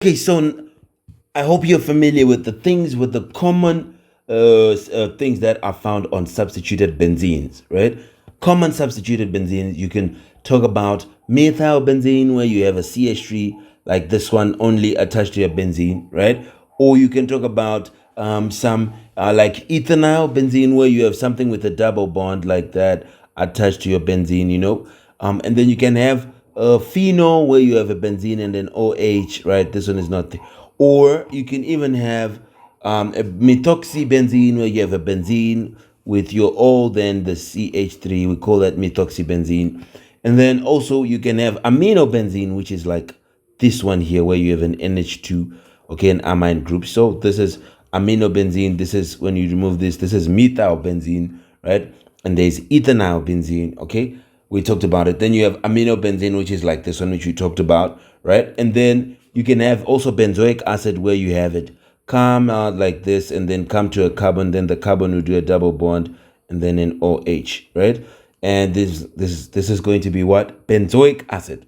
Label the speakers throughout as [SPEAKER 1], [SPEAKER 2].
[SPEAKER 1] Okay, so I hope you're familiar with the common things that are found on substituted benzenes, right? Common substituted benzenes, you can talk about methyl benzene, where you have a CH3 like this one only attached to your benzene, right? Or you can talk about some like ethanol benzene, where you have something with a double bond like that attached to your benzene, and then you can have a phenol, where you have a benzene and an OH, right? This one is not there. Or you can even have a methoxybenzene, where you have a benzene with your O, then the CH3. We call that methoxybenzene. And then also you can have aminobenzene, which is like this one here, where you have an NH2, okay, an amine group. So this is aminobenzene. This is, when you remove this is methylbenzene, right? And there's ethanol benzene, okay? We talked about it. Then you have aminobenzene, which is like this one, which we talked about, right? And then you can have also benzoic acid, where you have it come out like this and then come to a carbon. Then the carbon will do a double bond and then an OH, right? And this is going to be what? Benzoic acid.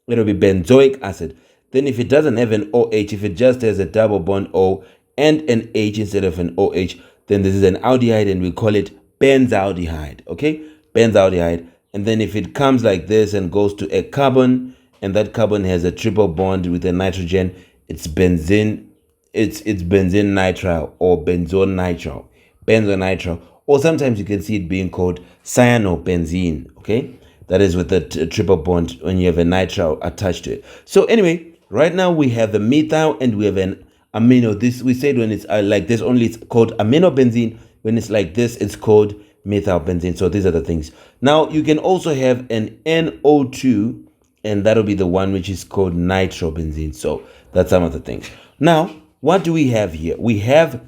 [SPEAKER 1] It'll be benzoic acid. Then if it doesn't have an OH, if it just has a double bond O and an H instead of an OH, then this is an aldehyde and we call it benzaldehyde, okay? Benzaldehyde. And then if it comes like this and goes to a carbon, and that carbon has a triple bond with a nitrogen, it's benzene, it's benzene nitrile or benzone nitrile, benzonitrile, or sometimes you can see it being called cyanobenzene, okay? That is with a triple bond when you have a nitrile attached to it. So anyway, right now we have the methyl and we have an amino. This we said when it's like this only, it's called aminobenzene. When it's like this, it's called methylbenzene. So these are the things. Now you can also have an NO2, and that'll be the one which is called nitrobenzene. So that's some of the things. Now, what do we have here? We have,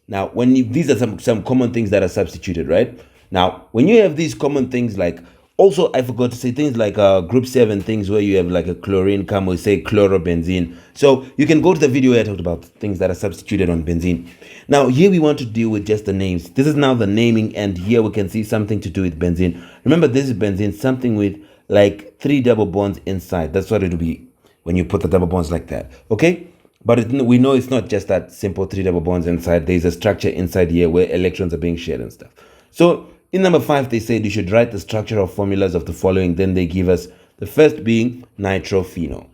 [SPEAKER 1] now when you, these are some common things that are substituted, right? Now, when you have these common things, like, also I forgot to say things like group 7 things, where you have like a chlorine come, we say chlorobenzene. So you can go to the video where I talked about things that are substituted on benzene. Now here we want to deal with just the names. This is now the naming, and here we can see something to do with benzene. Remember, this is benzene, something with like 3 double bonds inside. That's what it will be when you put the double bonds like that, okay? But we know it's not just that simple 3 double bonds inside. There's a structure inside here where electrons are being shared and stuff. So in number 5, they said you should write the structural formulas of the following. Then they give us the first being nitrophenol.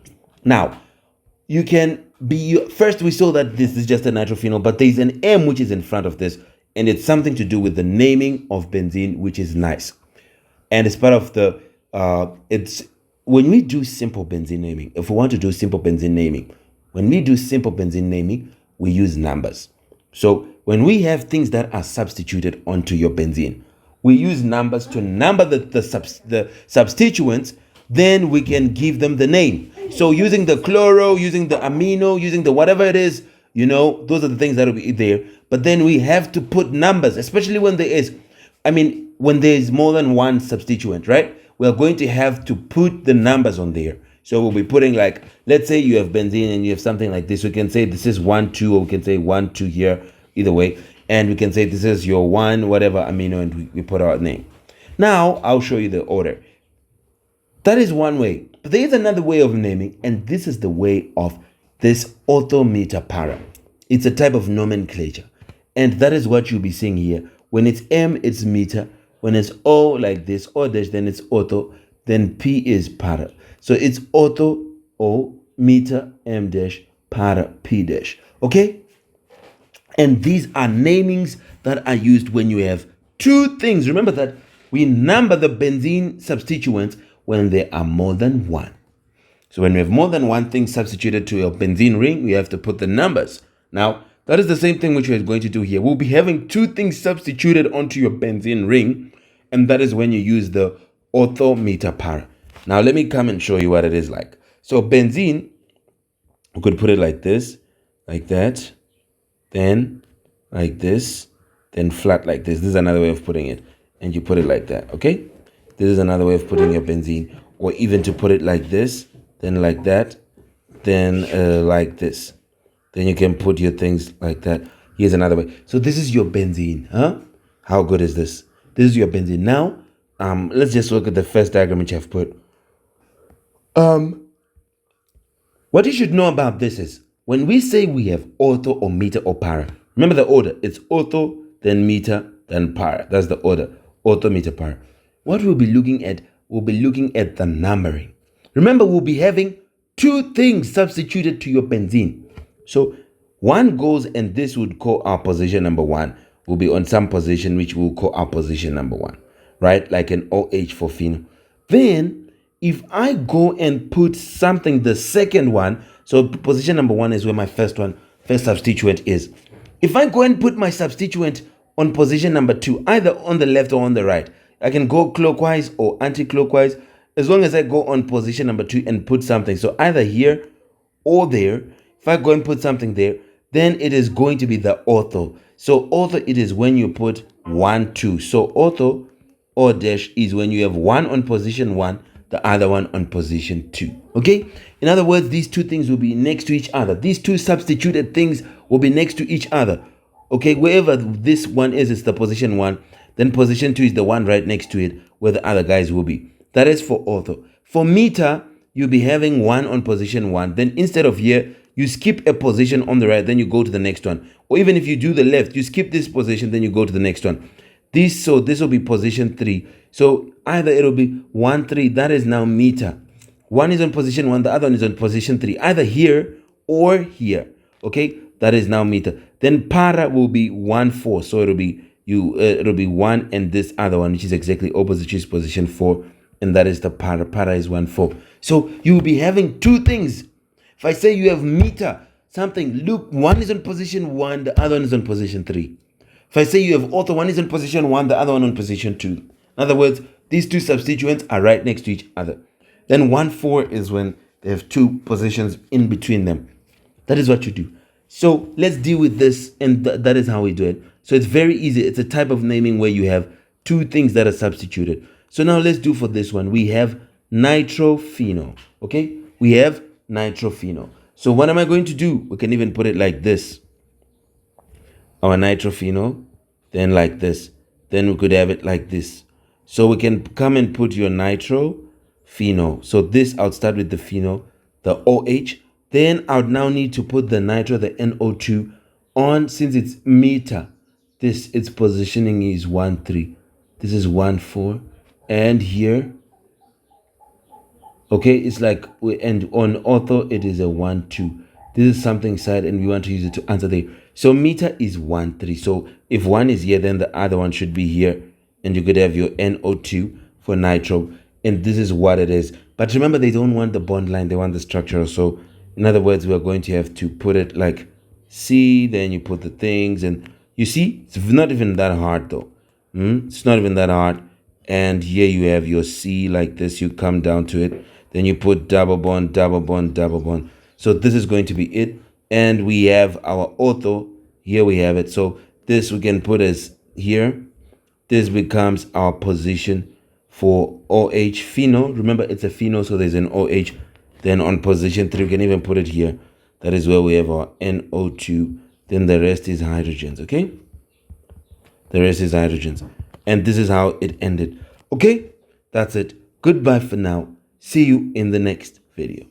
[SPEAKER 1] Now, you can be, first we saw that this is just a nitrophenol, but there's an M which is in front of this, and it's something to do with the naming of benzene, which is nice. And it's part of the, it's, when we do simple benzene naming, if we want to do simple benzene naming, when we do simple benzene naming, we use numbers. So when we have things that are substituted onto your benzene, we use numbers to number the substituents, then we can give them the name. So using the chloro, using the amino, using the whatever it is, those are the things that will be there. But then we have to put numbers, especially when there is, when there is more than one substituent, right? We are going to have to put the numbers on there. So we'll be putting, like, let's say you have benzene and you have something like this. We can say this is 1, 2, or we can say 1, 2 here, either way. And we can say this is your 1, whatever amino, and we put our name. Now, I'll show you the order. That is one way. But there is another way of naming, and this is the way of this orthometer para. It's a type of nomenclature. And that is what you'll be seeing here. When it's M, it's meter. When it's O like this, or dash, then it's ortho. Then P is para. So it's ortho, O, meter, M dash, para, P dash. Okay? And these are namings that are used when you have 2 things. Remember that we number the benzene substituents when there are more than 1. So when we have more than 1 thing substituted to your benzene ring, we have to put the numbers. Now, that is the same thing which we're going to do here. We'll be having 2 things substituted onto your benzene ring, and that is when you use the orthometer para. Now, let me come and show you what it is like. So benzene, we could put it like this, like that, then like this, then flat like this. This is another way of putting it. And you put it like that, okay? This is another way of putting your benzene. Or even to put it like this, then like that, then like this. Then you can put your things like that. Here's another way. So this is your benzene, huh? How good is this? This is your benzene. Now, let's just look at the first diagram which I've put. What you should know about this is, when we say we have ortho or meta or para, remember the order. It's ortho, then meta, then para. That's the order. Ortho, meta, para. What we'll be looking at, the numbering. Remember, we'll be having two things substituted to your benzene. So one goes, and this would call our position number one. Will be on some position which we'll call our position number one, right? Like an OH for phenol. Then, if I go and put something, the second one, so position number one is where my first substituent is. If I go and put my substituent on position number two, either on the left or on the right, I can go clockwise or anti-clockwise, as long as I go on position number two and put something. So either here or there. If I go and put something there, then it is going to be the ortho. So ortho, it is when you put 1, 2. So ortho or dash is when you have one on position 1, the other one on position 2. Okay? In other words, these two things will be next to each other. These two substituted things will be next to each other. Okay? Wherever this one is, it's the position 1. Then position 2 is the one right next to it, where the other guys will be. That is for ortho. For meta, you'll be having 1 on position 1. Then instead of here, you skip a position on the right, then you go to the next one. Or even if you do the left, you skip this position, then you go to the next one. This will be position 3. So either it'll be 1, 3. That is now meta. One is on position 1, the other one is on position 3. Either here or here. Okay, that is now meta. Then para will be 1, 4. So it'll be 1 and this other one, which is exactly opposite, which is position 4. And that is the para. Para is 1, 4. So you will be having two things. If I say you have meta, something, look, one is on position 1, the other one is on position 3. If I say you have ortho, one is on position 1, the other one on position 2. In other words, these two substituents are right next to each other. Then 1, 4 is when they have two positions in between them. That is what you do. So let's deal with this, and that is how we do it. So it's very easy. It's a type of naming where you have two things that are substituted. So now let's do for this one. We have nitrophenol. Okay? We have nitrophenol. So what am I going to do? We can even put it like this. Our nitrophenol, then like this. Then we could have it like this. So we can come and put your nitrophenol. So this, I'll start with the phenol, the OH. Then I would now need to put the nitro, the NO2 on, since it's meta. Its positioning is 1, 3. This is 1, 4. And here, okay, it's like, and on ortho, it is a 1, 2. This is something side, and we want to use it to answer there. So meta is 1, 3. So if one is here, then the other one should be here. And you could have your NO2 for nitro. And this is what it is. But remember, they don't want the bond line. They want the structure. So in other words, we're going to have to put it like C. Then you put the things. And you see, it's not even that hard, though. It's not even that hard. And here you have your C like this. You come down to it. Then you put double bond, double bond, double bond. So this is going to be it. And we have our ortho. Here we have it. So this we can put as here. This becomes our position for OH phenol. Remember, it's a phenol, so there's an OH. Then on position 3, we can even put it here. That is where we have our NO2. Then the rest is hydrogens, okay? The rest is hydrogens. And this is how it ended. Okay? That's it. Goodbye for now. See you in the next video.